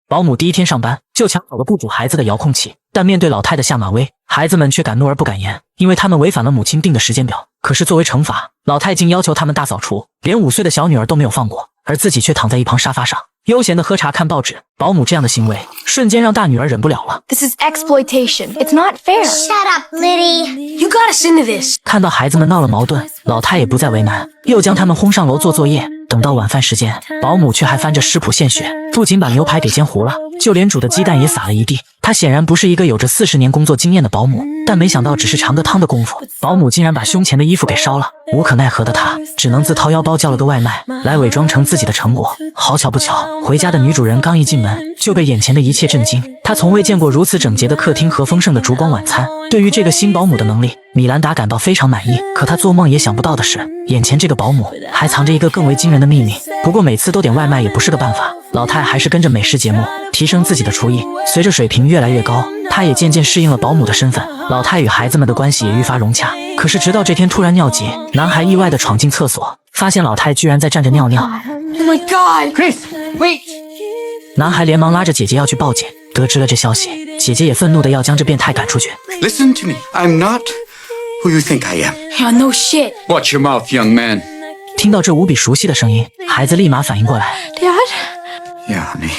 保姆第一天上班就抢走了雇主孩子的遥控器，但面对老太的下马威，孩子们却敢怒而不敢言，因为他们违反了母亲定的时间表。可是作为惩罚，老太竟要求他们大扫除，连5岁的小女儿都没有放过，而自己却躺在一旁沙发上悠闲地喝茶看报纸。保姆这样的行为瞬间让大女儿忍不了了。 This is exploitation. It's not fair. Shut up, Liddy. You got us into this. 看到孩子们闹了矛盾，老太也不再为难，又将他们轰上楼做作业。等到晚饭时间，保姆却还翻着食谱现学，不仅把牛排给煎糊了，就连煮的鸡蛋也撒了一地。她显然不是一个有着40年工作经验的保姆，但没想到只是尝个汤的功夫，保姆竟然把胸前的衣服给烧了。无可奈何的她只能自掏腰包叫了个外卖，来伪装成自己的成果。好巧不巧，回家的女主人刚一进门就被眼前的一切震惊。她从未见过如此整洁的客厅和丰盛的烛光晚餐。对于这个新保姆的能力，米兰达感到非常满意。可她做梦也想不到的是，眼前这个保姆还藏着一个更为惊人的秘密。不过每次都点外卖也不是个办法，老太还是跟着美食节目提升自己的厨艺。随着水平越来越高，她也渐渐适应了保姆的身份。老太与孩子们的关系也愈发融洽。可是直到这天突然尿急，男孩意外地闯进厕所，发现老太居然在站着尿尿。 Oh my god. Chris, wait! 男孩连忙拉着姐姐要去报警。得知了这消息，姐姐也愤怒地要将这变态赶出去。 Listen to me. I'm not who you think I am. Yeah, no shit. Watch your mouth, young man. 听到这无比熟悉的声音，孩子立马反应过来。 Dad? Yeah, honey.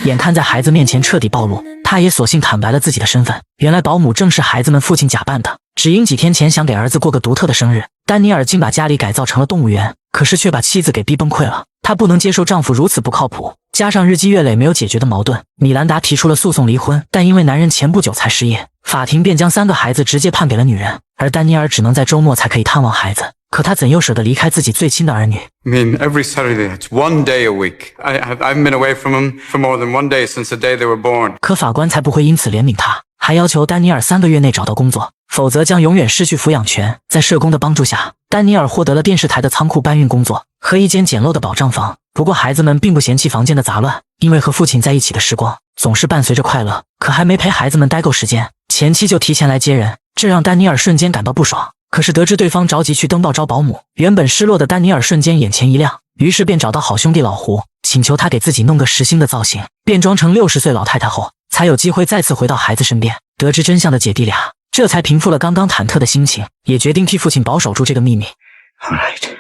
眼看在孩子面前彻底暴露，他也索性坦白了自己的身份。原来保姆正是孩子们父亲假扮的，只因几天前想给儿子过个独特的生日，丹尼尔竟把家里改造成了动物园，可是却把妻子给逼崩溃了。她不能接受丈夫如此不靠谱，加上日积月累没有解决的矛盾，米兰达提出了诉讼离婚，但因为男人前不久才失业，法庭便将3个孩子直接判给了女人，而丹尼尔只能在周末才可以探望孩子。可他怎又舍得离开自己最亲的儿女？ I mean, every Saturday, it's 1 day a week. I haven't been away from them for more than 1 day since the day they were born. 可法官才不会因此怜悯他，还要求丹尼尔3个月内找到工作，否则将永远失去抚养权。在社工的帮助下，丹尼尔获得了电视台的仓库搬运工作和一间简陋的保障房。不过孩子们并不嫌弃房间的杂乱，因为和父亲在一起的时光总是伴随着快乐。可还没陪孩子们待够时间，前妻就提前来接人，这让丹尼尔瞬间感到不爽。可是得知对方着急去登报招保姆，原本失落的丹尼尔瞬间眼前一亮，于是便找到好兄弟老胡，请求他给自己弄个实心的造型，变装成60岁老太太后，才有机会再次回到孩子身边。得知真相的姐弟俩这才平复了刚刚忐忑的心情，也决定替父亲保守住这个秘密。 All right.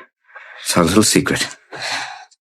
It's our little secret.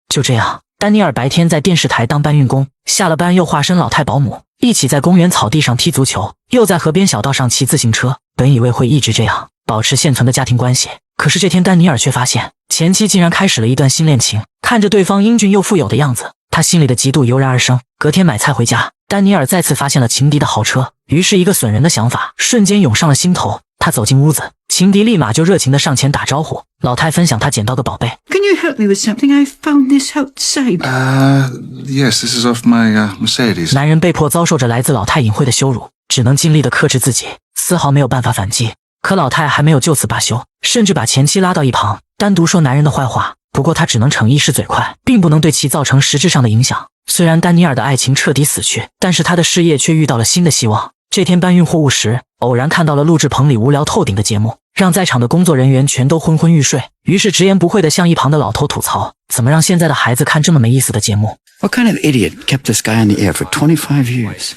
就这样，丹尼尔白天在电视台当搬运工，下了班又化身老太保姆，一起在公园草地上踢足球，又在河边小道上骑自行车。本以为会一直这样保持现存的家庭关系，可是这天丹尼尔却发现前妻竟然开始了一段新恋情。看着对方英俊又富有的样子，他心里的嫉妒油然而生。隔天买菜回家，丹尼尔再次发现了情敌的豪车，于是一个损人的想法瞬间涌上了心头。他走进屋子，情敌立马就热情地上前打招呼。老太分享他捡到个宝贝。 Can you help me with something? I found this outside. Yes, this is off my Mercedes. 男人被迫遭受着来自老太隐晦的羞辱，只能尽力地克制自己，丝毫没有办法反击。可老太还没有就此罢休，甚至把前妻拉到一旁，单独说男人的坏话。不过他只能逞一时嘴快，并不能对其造成实质上的影响。虽然丹尼尔的爱情彻底死去，但是他的事业却遇到了新的希望。这天搬运货物时，偶然看到了录制棚里无聊透顶的节目，让在场的工作人员全都昏昏欲睡，于是直言不讳地向一旁的老头吐槽，怎么让现在的孩子看这么没意思的节目。 What kind of idiot kept this guy on the air for 25 years?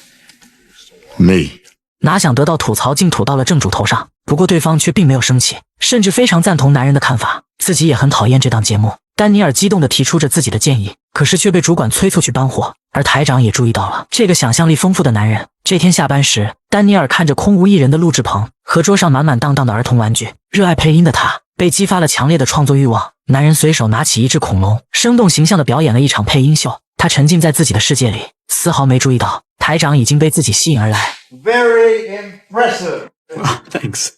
Me. 哪想得到吐槽竟吐到了正主头上，不过对方却并没有生气，甚至非常赞同男人的看法，自己也很讨厌这档节目。丹尼尔激动地提出着自己的建议，可是却被主管催促去搬货，而台长也注意到了这个想象力丰富的男人。这天下班时，丹尼尔看着空无一人的录制棚和桌上满满当当的儿童玩具，热爱配音的他被激发了强烈的创作欲望。男人随手拿起一只恐龙，生动形象地表演了一场配音秀。他沉浸在自己的世界里，丝毫没注意到台长已经被自己吸引而来。 Very impressive. Thanks.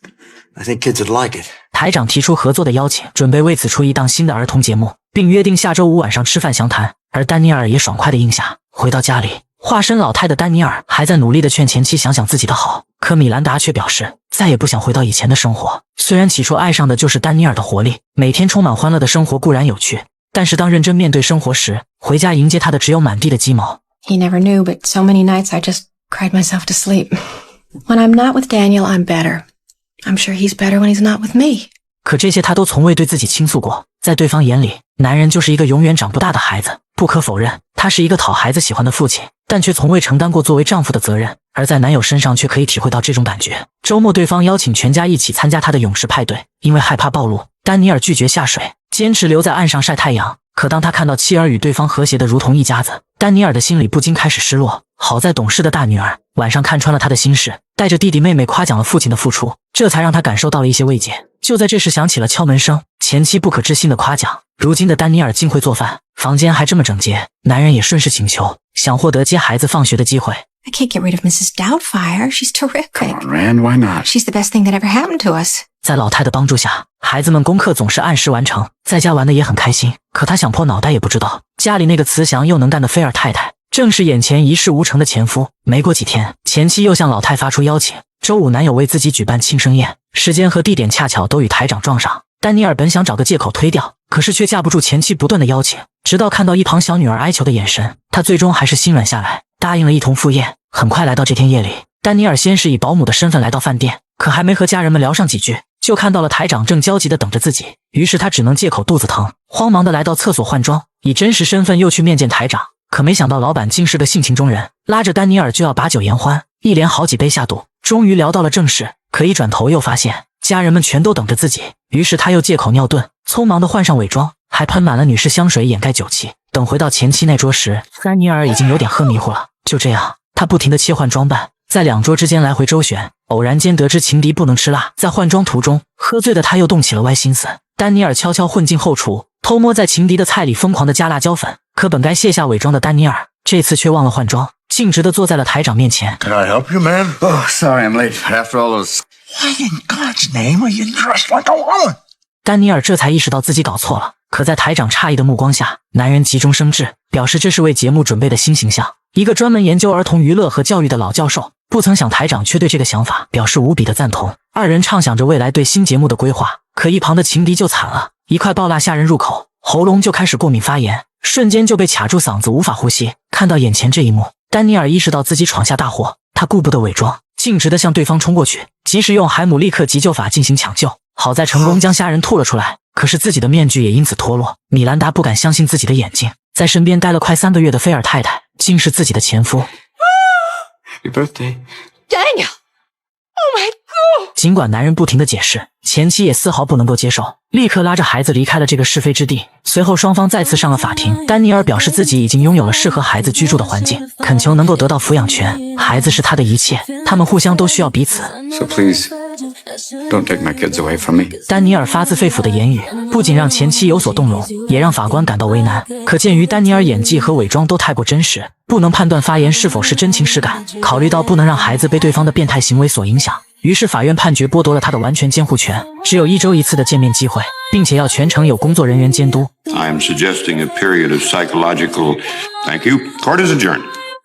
I think kids would like it. 台长提出合作的邀请，准备为此出一档新的儿童节目，并约定下周五晚上吃饭详谈。而丹尼尔也爽快地应下。回到家里，化身老太的丹尼尔还在努力地劝前妻想想自己的好，可米兰达却表示再也不想回到以前的生活。虽然起初爱上的就是丹尼尔的活力，每天充满欢乐的生活固然有趣，但是当认真面对生活时，回家迎接他的只有满地的鸡毛。 He never knew, but so many nights I just cried myself to sleep. When I'm not with Daniel, I'm better. I'm sure he's better when he's not with me. 可这些他都从未对自己倾诉过，在对方眼里，男人就是一个永远长不大的孩子。不可否认，他是一个讨孩子喜欢的父亲，但却从未承担过作为丈夫的责任，而在男友身上却可以体会到这种感觉。周末对方邀请全家一起参加他的泳池派对，因为害怕暴露，丹尼尔拒绝下水，坚持留在岸上晒太阳。可当他看到妻儿与对方和谐的如同一家子，丹尼尔的心里不禁开始失落。好在懂事的大女儿晚上看穿了他的心事，带着弟弟妹妹夸奖了父亲的付出，这才让他感受到了一些慰藉。就在这时响起了敲门声，前妻不可置信的夸奖，如今的丹尼尔竟会做饭，房间还这么整洁，男人也顺势请求，想获得接孩子放学的机会。I can't get rid of Mrs. Doubtfire. She's terrific. Come on, Rand, why not? She's the best thing that ever happened to us. 在老太的帮助下，孩子们功课总是按时完成，在家玩的也很开心。可他想破脑袋也不知道，家里那个慈祥又能干的菲尔太太，正是眼前一事无成的前夫。没过几天，前妻又向老太发出邀请，周五男友为自己举办庆生宴，时间和地点恰巧都与台长撞上。丹尼尔本想找个借口推掉，可是却架不住前妻不断的邀请，直到看到一旁小女儿哀求的眼神，他最终还是心软下来，答应了一同赴宴。很快来到这天夜里，丹尼尔先是以保姆的身份来到饭店，可还没和家人们聊上几句，就看到了台长正焦急地等着自己，于是他只能借口肚子疼，慌忙地来到厕所换装，以真实身份又去面见台长。可没想到老板竟是个性情中人，拉着丹尼尔就要把酒言欢，一连好几杯下肚，终于聊到了正事。可一转头又发现家人们全都等着自己，于是他又借口尿遁，匆忙地换上伪装，还喷满了女士香水掩盖酒气。等回到前妻那桌时，丹尼尔已经有点喝迷糊了。就这样，他不停地切换装扮，在两桌之间来回周旋，偶然间得知情敌不能吃辣，在换装途中，喝醉的他又动起了歪心思。丹尼尔悄悄混进后厨，偷摸在情敌的菜里疯狂地加辣椒粉，可本该卸下伪装的丹尼尔，这次却忘了换装，径直地坐在了台长面前。 Can I help you, man? Oh, sorry I'm late. After all those... Why in God's name are you dressed like a woman? 丹尼尔这才意识到自己搞错了，可在台长诧异的目光下，男人急中生智，表示这是为节目准备的新形象，一个专门研究儿童娱乐和教育的老教授。不曾想台长却对这个想法表示无比的赞同，二人畅想着未来对新节目的规划。可一旁的情敌就惨了，一块爆辣下人入口，喉咙就开始过敏发炎，瞬间就被卡住嗓子无法呼吸。看到眼前这一幕，丹尼尔意识到自己闯下大祸，他顾不得伪装，径直地向对方冲过去，及时用海姆立克急救法进行抢救，好在成功将虾仁吐了出来，可是自己的面具也因此脱落。米兰达不敢相信自己的眼睛，在身边待了快3个月的菲尔太太竟是自己的前夫。Happy birthday. Daniel! Oh my God! 尽管男人不停地解释，前妻也丝毫不能够接受，立刻拉着孩子离开了这个是非之地。随后双方再次上了法庭，丹尼尔表示自己已经拥有了适合孩子居住的环境，恳求能够得到抚养权，孩子是他的一切，他们互相都需要彼此。 So please, don't take my kids away from me. 丹尼尔发自肺腑的言语不仅让前妻有所动容，也让法官感到为难。可鉴于丹尼尔演技和伪装都太过真实，不能判断发言是否是真情实感。考虑到不能让孩子被对方的变态行为所影响，于是法院判决剥夺了他的完全监护权，只有1周1次的见面机会，并且要全程有工作人员监督。 I am suggesting a period of psychological... Thank you. Court is adjourned.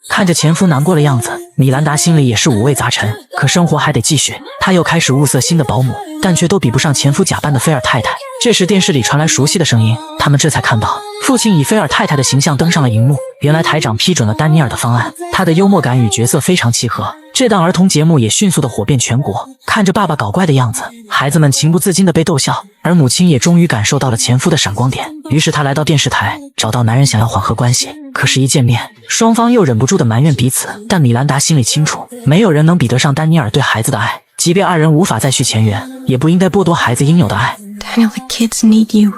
看着前夫难过的样子，米兰达心里也是五味杂陈。可生活还得继续，她又开始物色新的保姆，但却都比不上前夫假扮的菲尔太太。这时电视里传来熟悉的声音，他们这才看到父亲以菲尔太太的形象登上了荧幕。原来台长批准了丹尼尔的方案，他的幽默感与角色非常契合。这档儿童节目也迅速的火遍全国。看着爸爸搞怪的样子，孩子们情不自禁的被逗笑，而母亲也终于感受到了前夫的闪光点。于是她来到电视台，找到男人想要缓和关系。可是，一见面，双方又忍不住的埋怨彼此。但米兰达心里清楚，没有人能比得上丹尼尔对孩子的爱。即便二人无法再续前缘，也不应该剥夺孩子应有的爱。Daniel, the kids need you.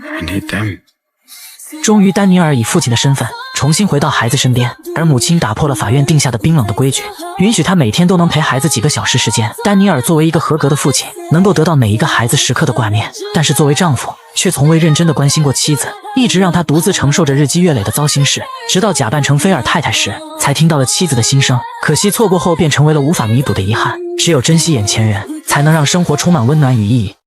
I need them. 终于，丹尼尔以父亲的身份重新回到孩子身边，而母亲打破了法院定下的冰冷的规矩，允许他每天都能陪孩子几个小时时间。丹尼尔作为一个合格的父亲，能够得到每一个孩子时刻的挂念，但是作为丈夫，却从未认真的关心过妻子，一直让他独自承受着日积月累的糟心事。直到假扮成菲尔太太时，才听到了妻子的心声。可惜错过后便成为了无法弥补的遗憾。只有珍惜眼前人，才能让生活充满温暖与意义。